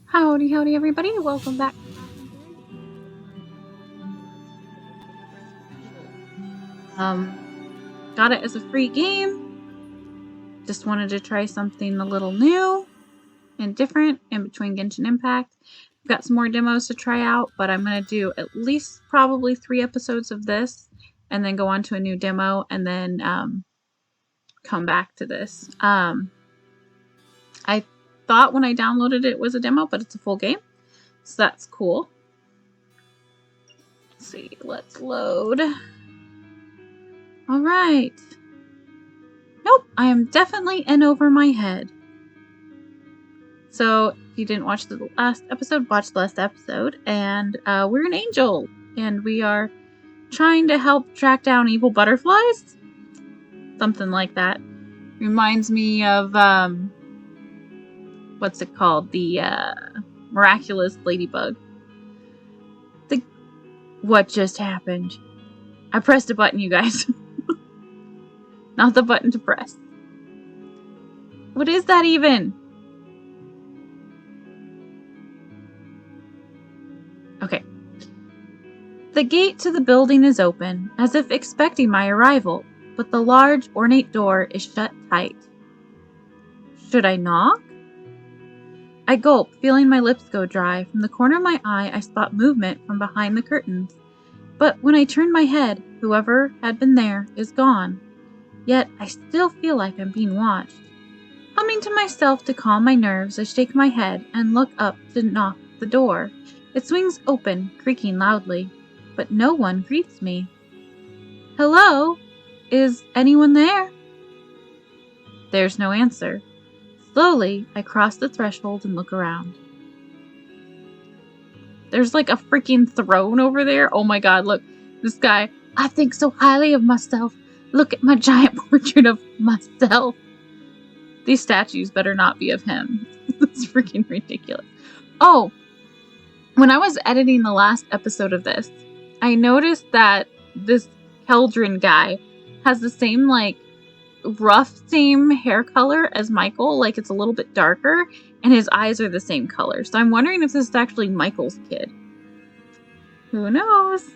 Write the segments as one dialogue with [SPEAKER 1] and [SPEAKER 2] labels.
[SPEAKER 1] Howdy, howdy, everybody. Welcome back. Got it as a free game. Just wanted to try something a little new and different in between Genshin Impact. I've got some more demos to try out, but I'm going to do at least probably 3 episodes of this and then go on to a new demo and then come back to this. I thought when I downloaded it was a demo, but it's a full game. So that's cool. Let's see. Let's load. Alright. Nope, I am definitely in over my head. So, if you didn't watch the last episode, watch the last episode. And we're an angel. And we are trying to help track down evil butterflies. Something like that. Reminds me of, what's it called? The miraculous ladybug. What just happened? I pressed a button, you guys. Not the button to press. What is that even? Okay. The gate to the building is open, as if expecting my arrival, but the large, ornate door is shut tight. Should I knock? I gulp, feeling my lips go dry. From the corner of my eye, I spot movement from behind the curtains. But when I turn my head, whoever had been there is gone. Yet, I still feel like I'm being watched. Humming to myself to calm my nerves, I shake my head and look up to knock the door. It swings open, creaking loudly, but no one greets me. Hello? Is anyone there? There's no answer. Slowly, I cross the threshold and look around. There's like a freaking throne over there. Oh my god, look. This guy. I think so highly of myself. Look at my giant portrait of myself. These statues better not be of him. It's freaking ridiculous. Oh, when I was editing the last episode of this, I noticed that this Keldran guy has the same, like, same hair color as Michael. Like, it's a little bit darker, and his eyes are the same color. So I'm wondering if this is actually Michael's kid. Who knows?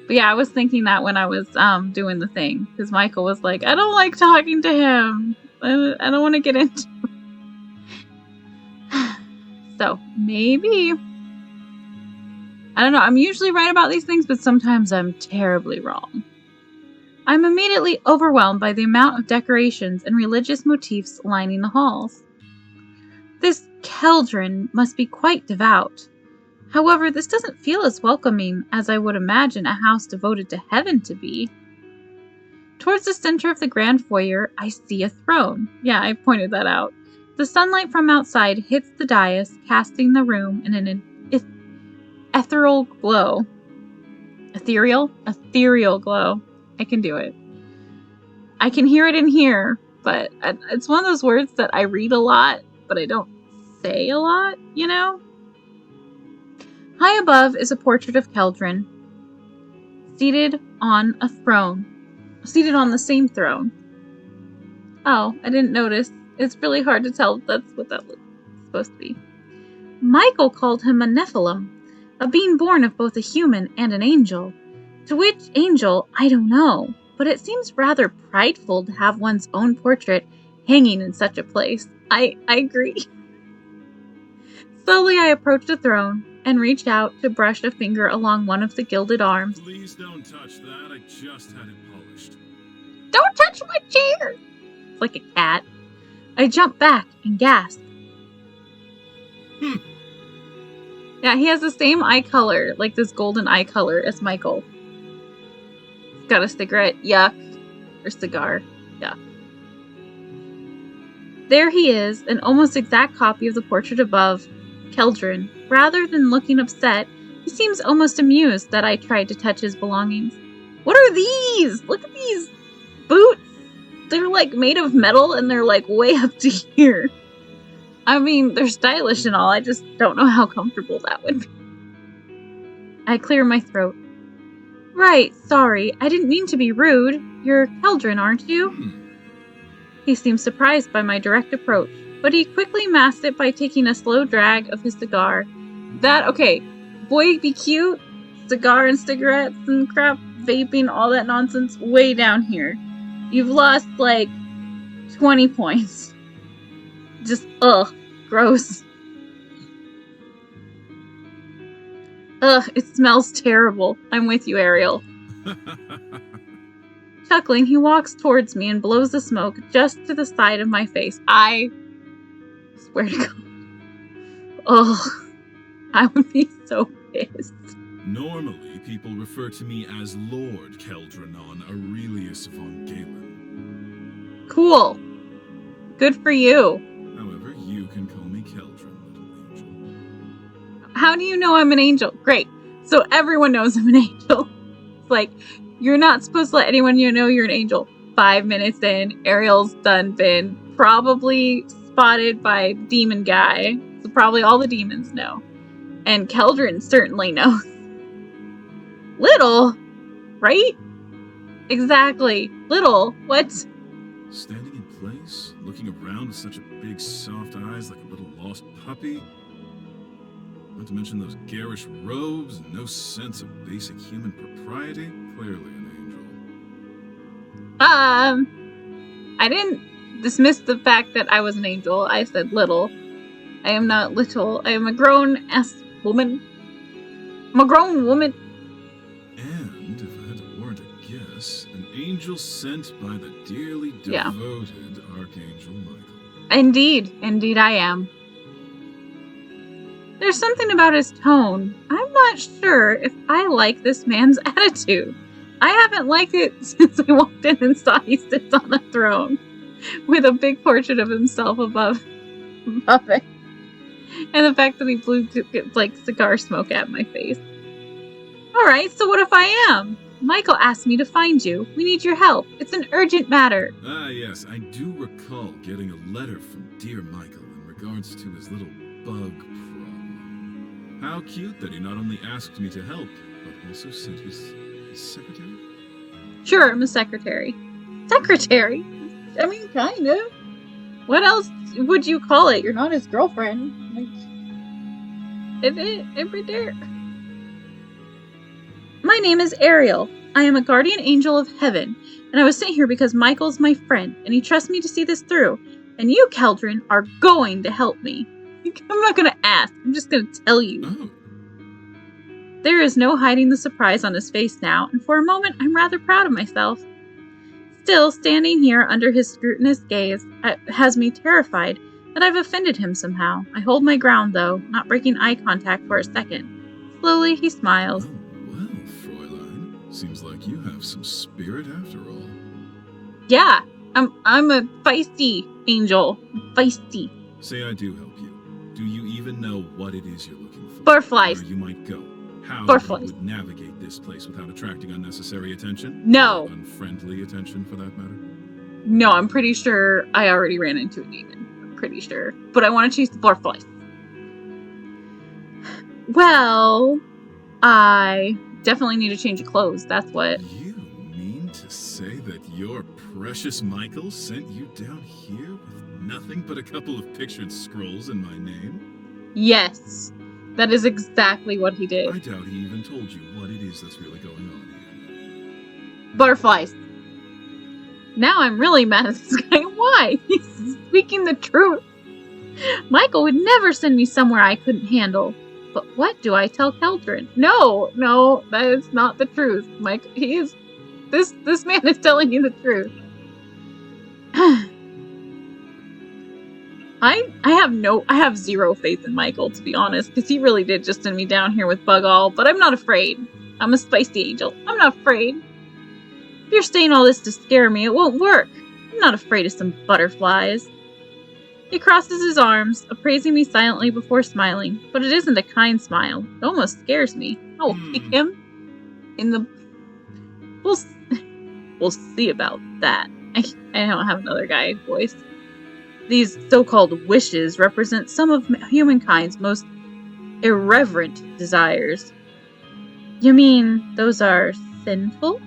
[SPEAKER 1] But yeah, I was thinking that when I was doing the thing. Because Michael was like, I don't like talking to him. I don't want to get into it. So, maybe. I don't know. I'm usually right about these things, but sometimes I'm terribly wrong. I'm immediately overwhelmed by the amount of decorations and religious motifs lining the halls. This Keldran must be quite devout. However, this doesn't feel as welcoming as I would imagine a house devoted to heaven to be. Towards the center of the grand foyer, I see a throne. Yeah, I pointed that out. The sunlight from outside hits the dais, casting the room in an ethereal glow. Ethereal? Ethereal glow. I can do it. I can hear it in here, but it's one of those words that I read a lot, but I don't say a lot, you know? High above is a portrait of Keldran, seated on a throne. Seated on the same throne. Oh, I didn't notice. It's really hard to tell if that's what that looks supposed to be. Michael called him a Nephilim, a being born of both a human and an angel. To which angel, I don't know, but it seems rather prideful to have one's own portrait hanging in such a place. I agree. Slowly I approached the throne and reached out to brush a finger along one of the gilded arms.
[SPEAKER 2] Please don't touch that. I just had it polished.
[SPEAKER 1] Don't touch my chair! It's like a cat. I jumped back and gasped. Yeah, he has the same eye color, like this golden eye color as Michael. He's got a cigarette, yuck. Or cigar, yuck. There he is, an almost exact copy of the portrait above, Keldran. Rather than looking upset, he seems almost amused that I tried to touch his belongings. What are these? Look at these boots. They're like made of metal and they're like way up to here. I mean, they're stylish and all, I just don't know how comfortable that would be. I clear my throat. Right, sorry, I didn't mean to be rude. You're Keldran, aren't you? He seems surprised by my direct approach. but he quickly masked it by taking a slow drag of his cigar. Okay, boy be cute, cigar and cigarettes and crap, vaping, all that nonsense, way down here. You've lost, 20 points. Just, gross. It smells terrible. I'm with you, Ariel. Chuckling, he walks towards me and blows the smoke just to the side of my face. I swear to God. I would be so pissed.
[SPEAKER 2] Normally, people refer to me as Lord Keldran Aurelius von Galen.
[SPEAKER 1] Cool. Good for you.
[SPEAKER 2] However, you can call me Keldran, little angel.
[SPEAKER 1] How do you know I'm an angel? Great. So everyone knows I'm an angel. It's like, you're not supposed to let anyone know you're an angel. 5 minutes in, Ariel's done been probably spotted by demon guy. So probably all the demons know. And Keldran certainly knows. Little, right? Exactly. Little. What?
[SPEAKER 2] Standing in place, looking around with such a big soft eyes like a little lost puppy. Not to mention those garish robes and no sense of basic human propriety. Clearly an angel.
[SPEAKER 1] I didn't dismiss the fact that I was an angel. I said little. I am not little. I am a grown-ass woman. I'm a grown woman.
[SPEAKER 2] And, if I had to warrant a guess, an angel sent by the dearly devoted Archangel Michael.
[SPEAKER 1] Indeed I am. There's something about his tone. I'm not sure if I like this man's attitude. I haven't liked it since I walked in and saw he sits on a throne with a big portrait of himself above it. And the fact that he blew cigar smoke at my face. Alright, so what if I am? Michael asked me to find you. We need your help. It's an urgent matter.
[SPEAKER 2] Ah, yes, I do recall getting a letter from dear Michael in regards to his little bug problem. How cute that he not only asked me to help, but also sent his secretary?
[SPEAKER 1] Sure, I'm a secretary. Secretary? I mean, kind of. What else would you call it? You're not his girlfriend. Every there. My name is Ariel. I am a guardian angel of heaven, and I was sent here because Michael's my friend, and he trusts me to see this through. And you, Keldran, are going to help me. I'm not going to ask. I'm just going to tell you.
[SPEAKER 2] Oh.
[SPEAKER 1] There is no hiding the surprise on his face now, and for a moment I'm rather proud of myself. Still, standing here under his scrutinous gaze has me terrified that I've offended him somehow. I hold my ground, though, not breaking eye contact for a second. Slowly, he smiles.
[SPEAKER 2] Oh, well, Fräulein, seems like you have some spirit after all.
[SPEAKER 1] Yeah, I'm a feisty angel. Feisty.
[SPEAKER 2] Say I do help you. Do you even know what it is you're looking for?
[SPEAKER 1] Barflies.
[SPEAKER 2] Where you might go? How
[SPEAKER 1] Barflies.
[SPEAKER 2] you would navigate this place without attracting unnecessary attention?
[SPEAKER 1] No.
[SPEAKER 2] Or unfriendly attention, for that matter?
[SPEAKER 1] No, I'm pretty sure I already ran into a demon. I'm pretty sure. But I want to chase the barflies. Well, I definitely need to change of clothes. That's what.
[SPEAKER 2] You mean to say that your precious Michael sent you down here with nothing but a couple of pictured scrolls in my name?
[SPEAKER 1] Yes. That is exactly what he did.
[SPEAKER 2] I doubt he even told you what it is that's really going on here.
[SPEAKER 1] Butterflies. Now I'm really mad at this guy. Why? He's speaking the truth. Michael would never send me somewhere I couldn't handle. But what do I tell Keldran? No, that is not the truth. Mike, this man is telling you the truth. I have zero faith in Michael, to be honest, because he really did just send me down here with bug all, but I'm not afraid. I'm a spicy angel. I'm not afraid. If you're saying all this to scare me, it won't work. I'm not afraid of some butterflies. He crosses his arms, appraising me silently before smiling, but it isn't a kind smile. It almost scares me. I will kick him in the... We'll see about that. I don't have another guy voice. These so-called wishes represent some of humankind's most irreverent desires. You mean those are sinful?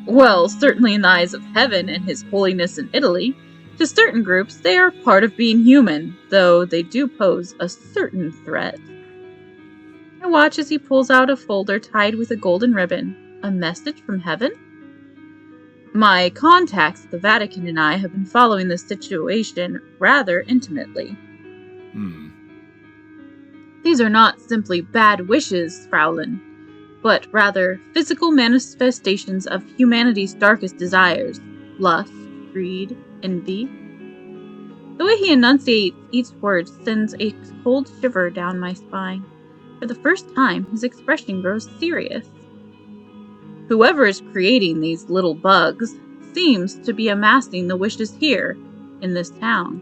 [SPEAKER 1] Well, certainly in the eyes of heaven and his holiness in Italy. To certain groups, they are part of being human, though they do pose a certain threat. I watch as he pulls out a folder tied with a golden ribbon. A message from heaven? My contacts at the Vatican and I have been following this situation rather intimately. These are not simply bad wishes, Fraulein, but rather physical manifestations of humanity's darkest desires: lust, greed, envy. The way he enunciates each word sends a cold shiver down my spine. For the first time, his expression grows serious. Whoever is creating these little bugs seems to be amassing the wishes here, in this town.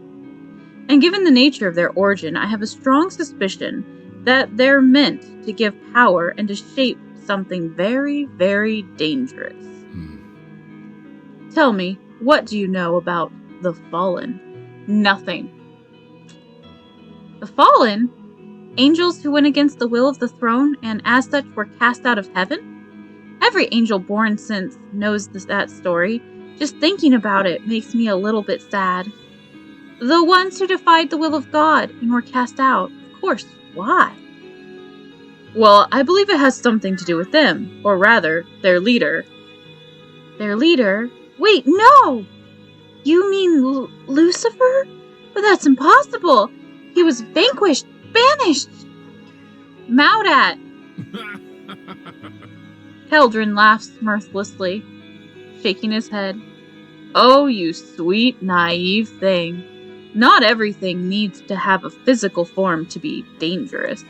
[SPEAKER 1] And given the nature of their origin, I have a strong suspicion that they're meant to give power and to shape something very, very dangerous. Tell me, what do you know about the Fallen? Nothing. The Fallen? Angels who went against the will of the throne and as such were cast out of heaven? Every angel born since knows that story. Just thinking about it makes me a little bit sad. The ones who defied the will of God and were cast out, of course, why? Well, I believe it has something to do with them, or rather, their leader. Their leader? Wait, no! You mean Lucifer? But that's impossible! He was vanquished, banished, mowed at. Keldran laughs mirthlessly, shaking his head. Oh, you sweet, naive thing. Not everything needs to have a physical form to be dangerous.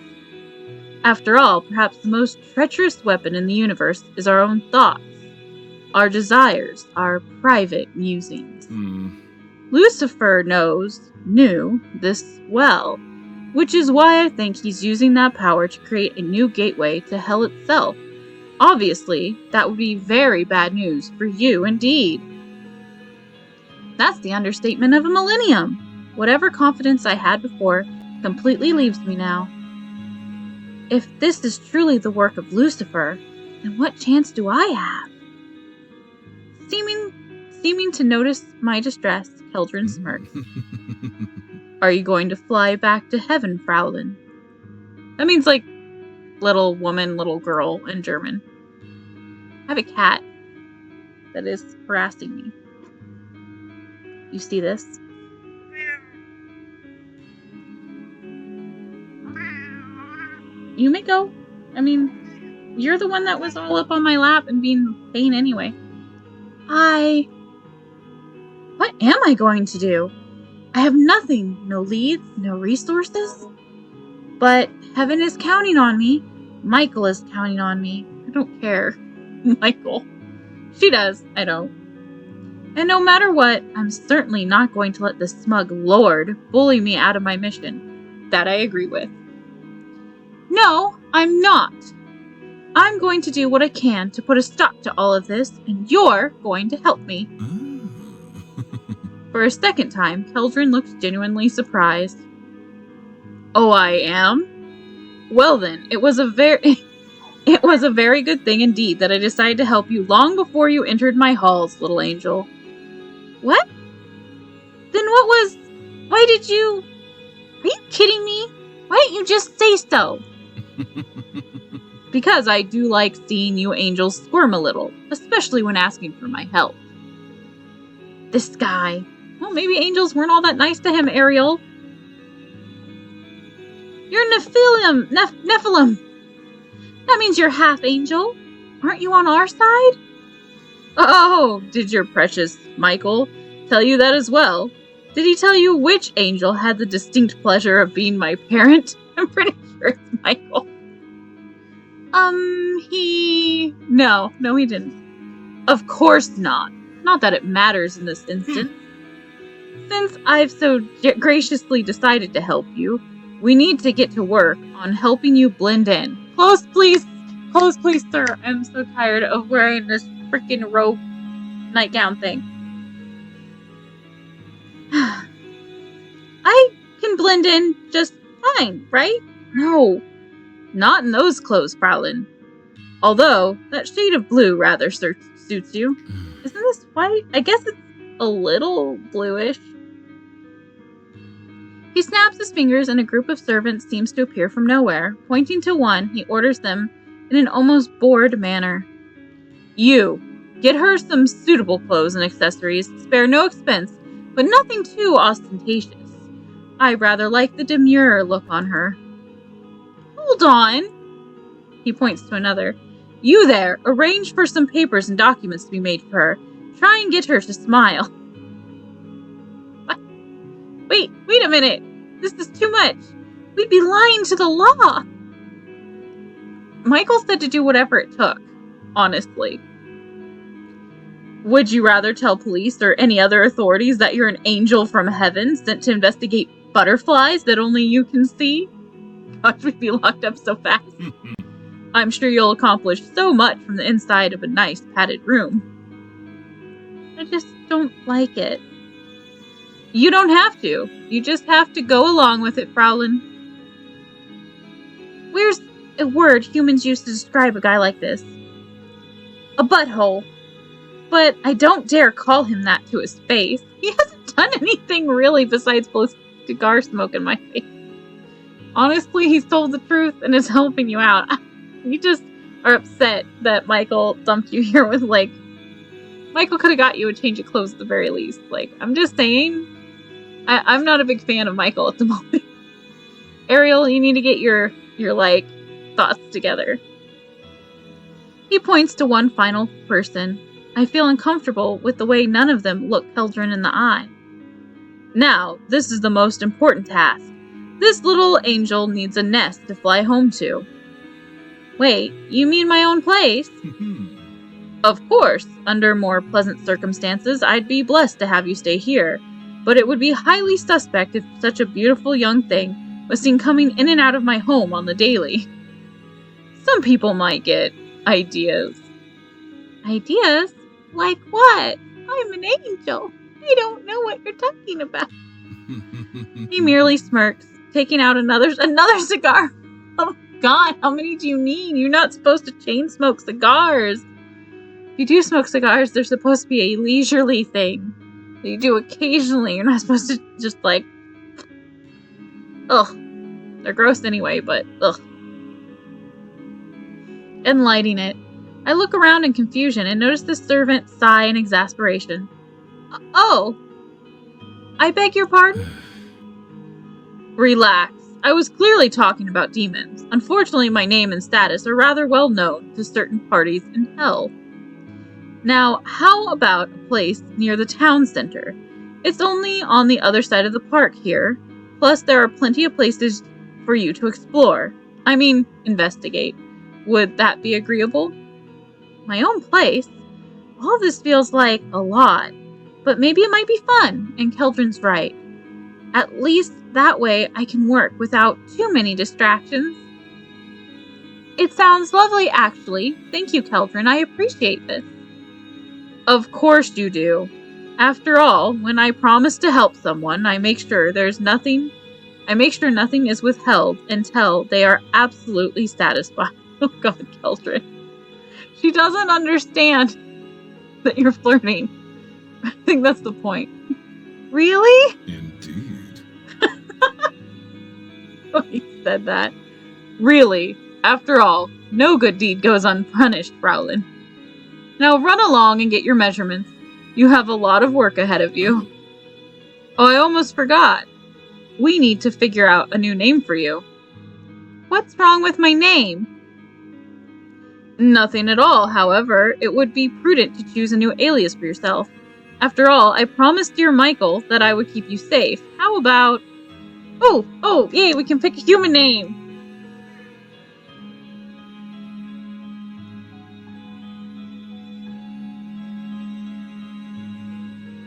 [SPEAKER 1] After all, perhaps the most treacherous weapon in the universe is our own thoughts, our desires, our private musings. Lucifer knew this well, which is why I think he's using that power to create a new gateway to hell itself. Obviously, that would be very bad news for you indeed. That's the understatement of a millennium. Whatever confidence I had before completely leaves me now. If this is truly the work of Lucifer, then what chance do I have? Seeming to notice my distress, Keldran smirks. Are you going to fly back to heaven, Fraulein? That means like little woman, little girl in German. I have a cat that is harassing me. You see this? You may go. I mean, you're the one that was all up on my lap and being a pain anyway. What am I going to do? I have nothing. No leads, no resources. But heaven is counting on me. Michael is counting on me. I don't care. Michael. She does. I don't. And no matter what, I'm certainly not going to let this smug lord bully me out of my mission. That I agree with. No, I'm not. I'm going to do what I can to put a stop to all of this, and you're going to help me. For a second time, Keldran looks genuinely surprised. Oh, I am? Well then, it was a very good thing indeed that I decided to help you long before you entered my halls, little angel. What? Then why did you... Are you kidding me? Why didn't you just say so? Because I do like seeing you angels squirm a little, especially when asking for my help. This guy. Well, maybe angels weren't all that nice to him, Ariel. You're Nephilim. That means you're half angel. Aren't you on our side? Oh, did your precious Michael tell you that as well? Did he tell you which angel had the distinct pleasure of being my parent? I'm pretty sure it's Michael. No, he didn't. Of course not. Not that it matters in this instance. Since I've so graciously decided to help you, we need to get to work on helping you blend in. Close, please, sir. I'm so tired of wearing this freaking robe nightgown thing. I can blend in just fine, right? No, not in those clothes, Fraulein. Although, that shade of blue rather suits you. Isn't this white? I guess it's a little bluish. He snaps his fingers and a group of servants seems to appear from nowhere. Pointing to one, he orders them in an almost bored manner. You, get her some suitable clothes and accessories, spare no expense, but nothing too ostentatious. I rather like the demure look on her. Hold on. He points to another. You there, arrange for some papers and documents to be made for her. Try and get her to smile. What? Wait a minute. This is too much. We'd be lying to the law. Michael said to do whatever it took, honestly. Would you rather tell police or any other authorities that you're an angel from heaven sent to investigate butterflies that only you can see? Gosh, we'd be locked up so fast. I'm sure you'll accomplish so much from the inside of a nice padded room. I just don't like it. You don't have to. You just have to go along with it, Fraulein. Where's a word humans use to describe a guy like this? A butthole. But I don't dare call him that to his face. He hasn't done anything really besides blow cigar smoke in my face. Honestly, he's told the truth and is helping you out. You just are upset that Michael dumped you here with, like... Michael could have got you a change of clothes at the very least. Like, I'm just saying... I'm not a big fan of Michael at the moment. Ariel, you need to get your like, thoughts together. He points to one final person. I feel uncomfortable with the way none of them look Keldran in the eye. Now, this is the most important task. This little angel needs a nest to fly home to. Wait, you mean my own place? Of course, under more pleasant circumstances, I'd be blessed to have you stay here. But it would be highly suspect if such a beautiful young thing was seen coming in and out of my home on the daily. Some people might get ideas. Ideas? Like what? I'm an angel. I don't know what you're talking about. He merely smirks, taking out another cigar. Oh my god, how many do you need? You're not supposed to chain smoke cigars. If you do smoke cigars, they're supposed to be a leisurely thing. You do occasionally. You're not supposed to just like... Ugh. They're gross anyway, but ugh. And lighting it. I look around in confusion and notice the servant sigh in exasperation. Oh. I beg your pardon? Relax. I was clearly talking about demons. Unfortunately, my name and status are rather well known to certain parties in hell. Now, how about a place near the town center? It's only on the other side of the park here. Plus, there are plenty of places for you to explore. I mean, investigate. Would that be agreeable? My own place? All this feels like a lot. But maybe it might be fun, and Keldran's right. At least that way I can work without too many distractions. It sounds lovely, actually. Thank you, Keldran. I appreciate this. Of course you do. After all, when I promise to help someone, I make sure nothing is withheld until they are absolutely satisfied. Oh god, Keldran. She doesn't understand that you're flirting. I think that's the point. Really?
[SPEAKER 2] Indeed.
[SPEAKER 1] Oh, he said that. Really? After all, no good deed goes unpunished, Fraulein. Now run along and get your measurements. You have a lot of work ahead of you. Oh, I almost forgot. We need to figure out a new name for you. What's wrong with my name? Nothing at all, however, it would be prudent to choose a new alias for yourself. After all, I promised dear Michael that I would keep you safe. How about... Oh, yay, we can pick a human name!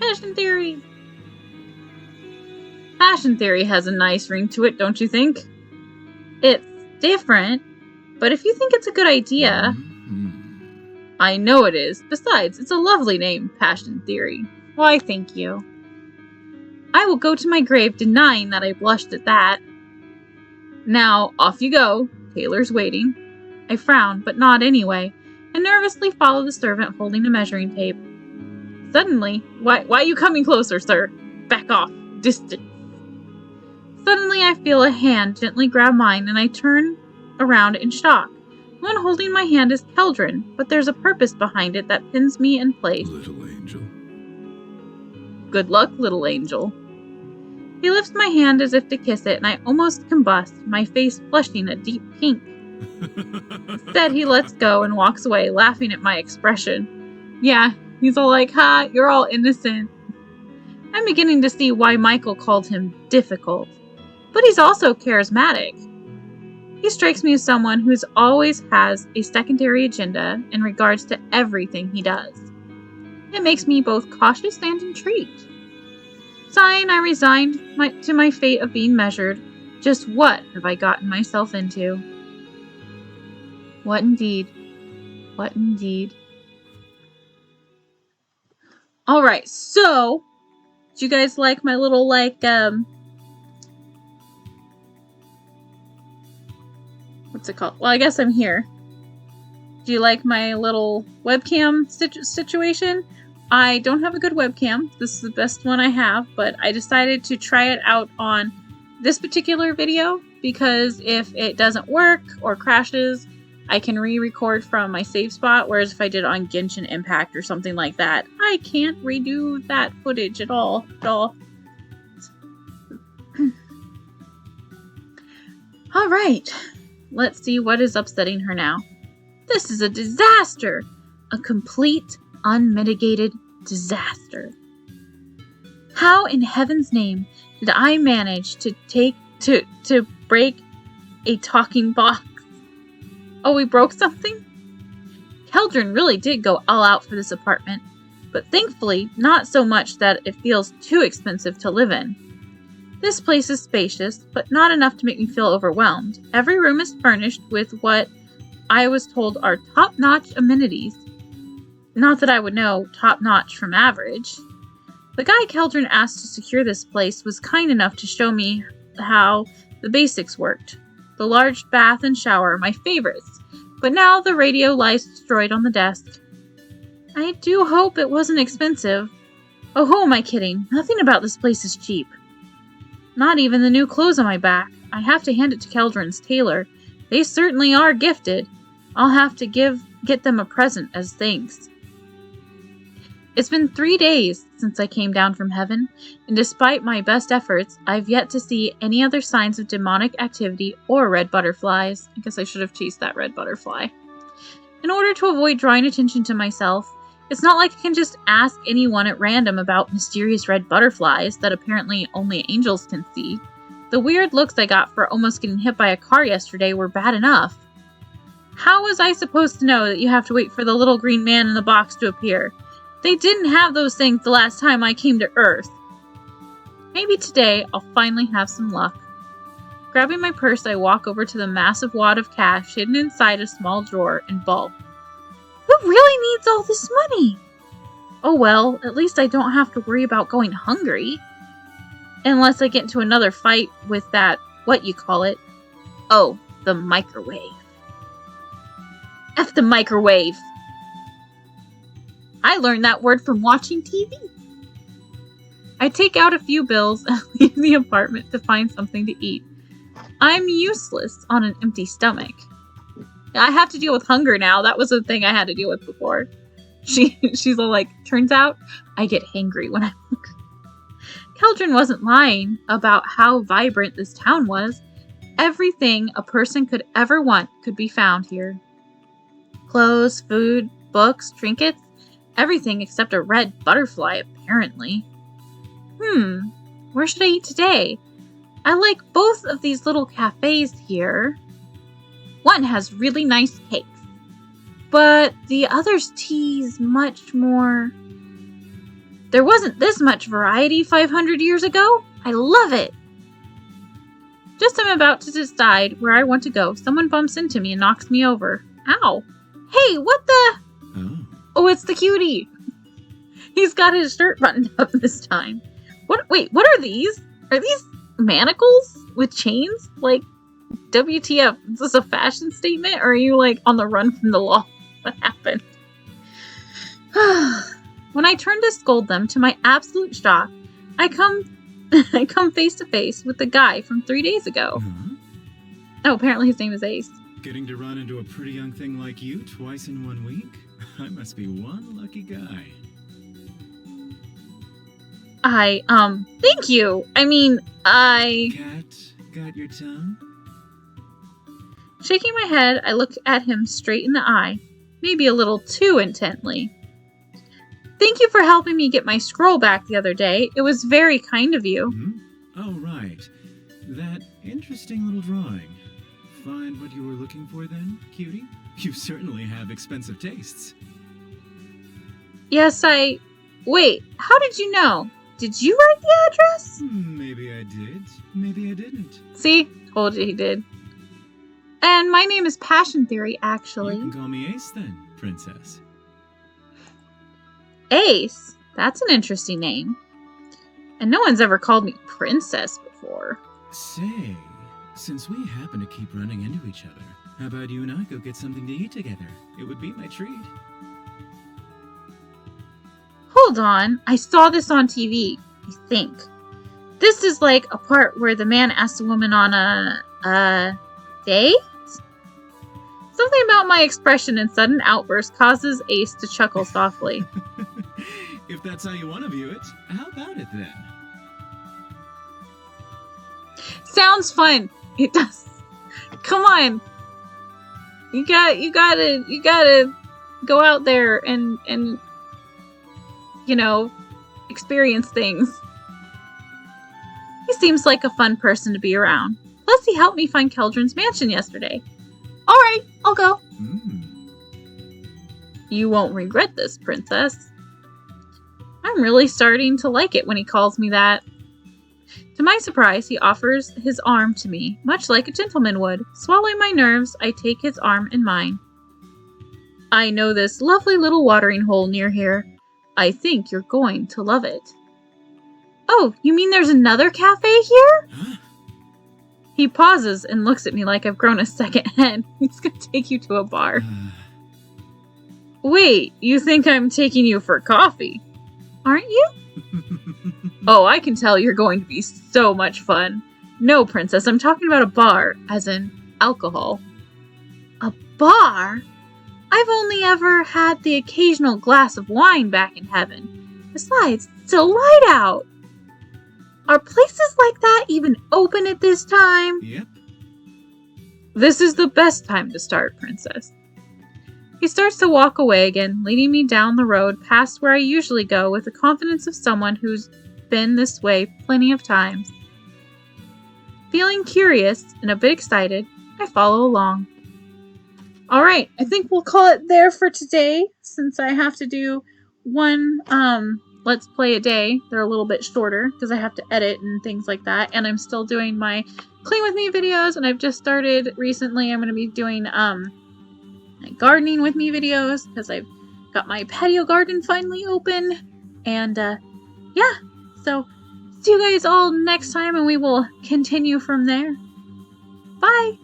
[SPEAKER 1] Passion Theory! Passion Theory has a nice ring to it, don't you think? It's different, but if you think it's a good idea... I know it is. Besides, it's a lovely name, Passion Theory. Why, thank you. I will go to my grave denying that I blushed at that. Now, off you go. Taylor's waiting. I frown, but nod anyway, and nervously follow the servant holding a measuring tape. Suddenly, why are you coming closer, sir? Back off. Distance. Suddenly, I feel a hand gently grab mine, and I turn around in shock. The one holding my hand is Keldran, but there's a purpose behind it that pins me in place.
[SPEAKER 2] Little angel.
[SPEAKER 1] Good luck, little angel. He lifts my hand as if to kiss it, and I almost combust, my face flushing a deep pink. Instead, he lets go and walks away, laughing at my expression. Yeah, he's all like, ha, you're all innocent. I'm beginning to see why Michael called him difficult. But he's also charismatic. He strikes me as someone who always has a secondary agenda in regards to everything he does. It makes me both cautious and intrigued. Sighing, I resigned to my fate of being measured. Just what have I gotten myself into? What indeed? What indeed? Alright, so, do you guys like my little, what's it called? Well, I guess I'm here. Do you like my little webcam situation? I don't have a good webcam. This is the best one I have, but I decided to try it out on this particular video because if it doesn't work or crashes, I can re-record from my save spot, whereas if I did it on Genshin Impact or something like that, I can't redo that footage at all. Alright, let's see what is upsetting her now. This is a disaster! A complete, unmitigated disaster. How in heaven's name did I manage to break a talking box? Oh, we broke something? Keldran really did go all out for this apartment, but thankfully not so much that it feels too expensive to live in. This place is spacious, but not enough to make me feel overwhelmed. Every room is furnished with what I was told are top-notch amenities. Not that I would know top-notch from average. The guy Keldran asked to secure this place was kind enough to show me how the basics worked. The large bath and shower are my favorites, but now the radio lies destroyed on the desk. I do hope it wasn't expensive. Oh, who am I kidding? Nothing about this place is cheap. Not even the new clothes on my back. I have to hand it to Keldran's tailor. They certainly are gifted. I'll have to get them a present as thanks. It's been 3 days since I came down from heaven, and despite my best efforts, I've yet to see any other signs of demonic activity or red butterflies. I guess I should have chased that red butterfly. In order to avoid drawing attention to myself, it's not like I can just ask anyone at random about mysterious red butterflies that apparently only angels can see. The weird looks I got for almost getting hit by a car yesterday were bad enough. How was I supposed to know that you have to wait for the little green man in the box to appear? They didn't have those things the last time I came to Earth. Maybe today I'll finally have some luck. Grabbing my purse, I walk over to the massive wad of cash hidden inside a small drawer in bulk. Who really needs all this money? Oh well, at least I don't have to worry about going hungry. Unless I get into another fight with that, what you call it. Oh, the microwave. F the microwave! I learned that word from watching TV. I take out a few bills and leave the apartment to find something to eat. I'm useless on an empty stomach. I have to deal with hunger now. That was a thing I had to deal with before. She's all like, turns out I get hangry when I'm hungry. Keldran wasn't lying about how vibrant this town was. Everything a person could ever want could be found here. Clothes, food, books, trinkets, everything except a red butterfly, apparently. Where should I eat today? I like both of these little cafes here. One has really nice cakes, but the other's tea's much more... There wasn't this much variety 500 years ago. I love it. Just as I'm about to decide where I want to go, someone bumps into me and knocks me over. Ow. Hey, what the... Oh, it's the cutie. He's got his shirt buttoned up this time. Wait, what are these? Are these manacles with chains? Like, WTF, is this a fashion statement? Or are you, like, on the run from the law? What happened? When I turn to scold them, to my absolute shock, I come I come face to face with the guy from 3 days ago.
[SPEAKER 3] Huh?
[SPEAKER 1] Oh, apparently his name is Ace.
[SPEAKER 3] Getting to run into a pretty young thing like you twice in 1 week? I must be one lucky guy.
[SPEAKER 1] Thank you.
[SPEAKER 3] Cat, got your tongue?
[SPEAKER 1] Shaking my head, I look at him straight in the eye, maybe a little too intently. Thank you for helping me get my scroll back the other day. It was very kind of you.
[SPEAKER 3] Oh, right. That interesting little drawing. Find what you were looking for then, cutie? You certainly have expensive tastes.
[SPEAKER 1] Yes, Wait, how did you know? Did you write the address?
[SPEAKER 3] Maybe I did. Maybe I didn't.
[SPEAKER 1] See? Told you he did. And my name is Passion Theory, actually.
[SPEAKER 3] You can call me Ace then, princess.
[SPEAKER 1] Ace? That's an interesting name. And no one's ever called me princess before.
[SPEAKER 3] Say, since we happen to keep running into each other, how about you and I go get something to eat together? It would be my treat.
[SPEAKER 1] Hold on, I saw this on TV, I think. This is like a part where the man asks the woman on a date? Something about my expression and sudden outburst causes Ace to chuckle softly.
[SPEAKER 3] If that's how you want to view it, how about it then?
[SPEAKER 1] Sounds fun. It does. Come on. You gotta go out there and experience things. He seems like a fun person to be around. Plus, he helped me find Keldran's mansion yesterday. Alright, I'll go. You won't regret this, princess. I'm really starting to like it when he calls me that. To my surprise, he offers his arm to me, much like a gentleman would. Swallowing my nerves, I take his arm in mine. I know this lovely little watering hole near here. I think you're going to love it. Oh, you mean there's another cafe here?
[SPEAKER 3] Huh?
[SPEAKER 1] He pauses and looks at me like I've grown a second head. He's gonna take you to a bar. Wait, you think I'm taking you for coffee? Aren't you? Oh, I can tell you're going to be so much fun. No, princess, I'm talking about a bar, as in alcohol. A bar? I've only ever had the occasional glass of wine back in heaven. Besides, it's still light out. Are places like that even open at this time?
[SPEAKER 3] Yep.
[SPEAKER 1] This is the best time to start, princess. He starts to walk away again, leading me down the road past where I usually go with the confidence of someone who's been this way plenty of times. Feeling curious and a bit excited, I follow along. Alright, I think we'll call it there for today, since I have to do one Let's Play a day. They're a little bit shorter, because I have to edit and things like that, and I'm still doing my Clean With Me videos, and I've just started recently, I'm going to be doing my gardening with me videos, because I've got my patio garden finally open, and yeah, so see you guys all next time, and we will continue from there. Bye!